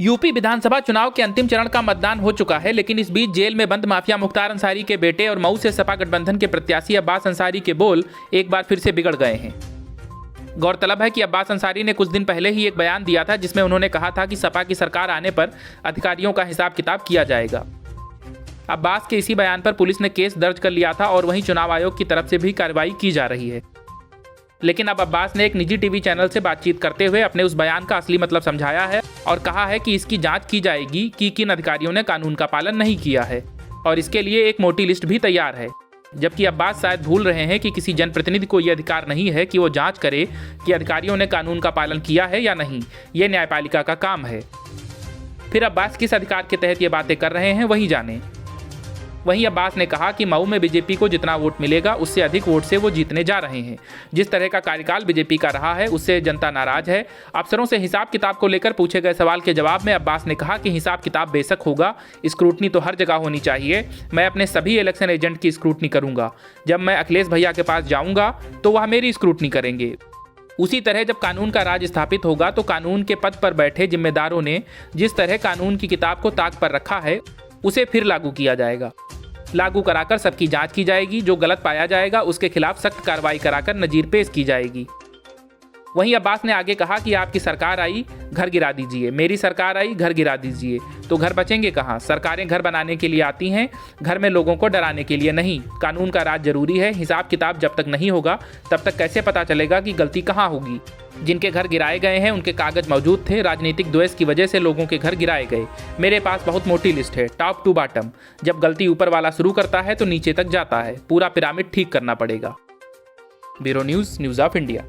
UP विधानसभा चुनाव के अंतिम चरण का मतदान हो चुका है, लेकिन इस बीच जेल में बंद माफिया मुख्तार अंसारी के बेटे और मऊ से सपा गठबंधन के प्रत्याशी अब्बास अंसारी के बोल एक बार फिर से बिगड़ गए हैं। गौरतलब है कि अब्बास अंसारी ने कुछ दिन पहले ही एक बयान दिया था, जिसमें उन्होंने कहा था कि सपा की सरकार आने पर अधिकारियों का हिसाब किताब किया जाएगा। अब्बास के इसी बयान पर पुलिस ने केस दर्ज कर लिया था और वहीं चुनाव आयोग की तरफ से भी कार्रवाई की जा रही है। लेकिन अब अब्बास ने एक निजी टीवी चैनल से बातचीत करते हुए अपने उस बयान का असली मतलब समझाया है और कहा है कि इसकी जांच की जाएगी कि किन अधिकारियों ने कानून का पालन नहीं किया है और इसके लिए एक मोटी लिस्ट भी तैयार है। जबकि अब्बास शायद भूल रहे हैं कि किसी जनप्रतिनिधि को यह अधिकार नहीं है कि वो जांच करे कि अधिकारियों ने कानून का पालन किया है या नहीं। ये न्यायपालिका का काम है। फिर अब्बास किस अधिकार के तहत ये बातें कर रहे हैं, वही जाने। वहीं अब्बास ने कहा कि मऊ में बीजेपी को जितना वोट मिलेगा उससे अधिक वोट से वो जीतने जा रहे हैं। जिस तरह का कार्यकाल बीजेपी का रहा है उससे जनता नाराज है। अफसरों से हिसाब किताब को लेकर पूछे गए सवाल के जवाब में अब्बास ने कहा कि हिसाब किताब बेशक होगा, स्क्रूटनी तो हर जगह होनी चाहिए। मैं अपने सभी इलेक्शन एजेंट की स्क्रूटनी करूंगा। जब मैं अखिलेश भैया के पास जाऊंगा तो वह मेरी स्क्रूटनी करेंगे। उसी तरह जब कानून का राज स्थापित होगा तो कानून के पद पर बैठे जिम्मेदारों ने जिस तरह कानून की किताब को ताक पर रखा है उसे फिर लागू किया जाएगा। लागू कराकर सबकी जांच की जाएगी। जो गलत पाया जाएगा उसके खिलाफ सख्त कार्रवाई कराकर नजीर पेश की जाएगी। वहीं अब्बास ने आगे कहा कि आपकी सरकार आई, घर गिरा दीजिए। मेरी सरकार आई, घर गिरा दीजिए। तो घर बचेंगे कहाँ? सरकारें घर बनाने के लिए आती हैं, घर में लोगों को डराने के लिए नहीं। कानून का राज जरूरी है। हिसाब किताब जब तक नहीं होगा तब तक कैसे पता चलेगा कि गलती कहाँ होगी? जिनके घर गिराए गए हैं उनके कागज मौजूद थे। राजनीतिक द्वेष की वजह से लोगों के घर गिराए गए। मेरे पास बहुत मोटी लिस्ट है, टॉप टू बॉटम। जब गलती ऊपर वाला शुरू करता है तो नीचे तक जाता है। पूरा पिरामिड ठीक करना पड़ेगा। Bureau news, news of India.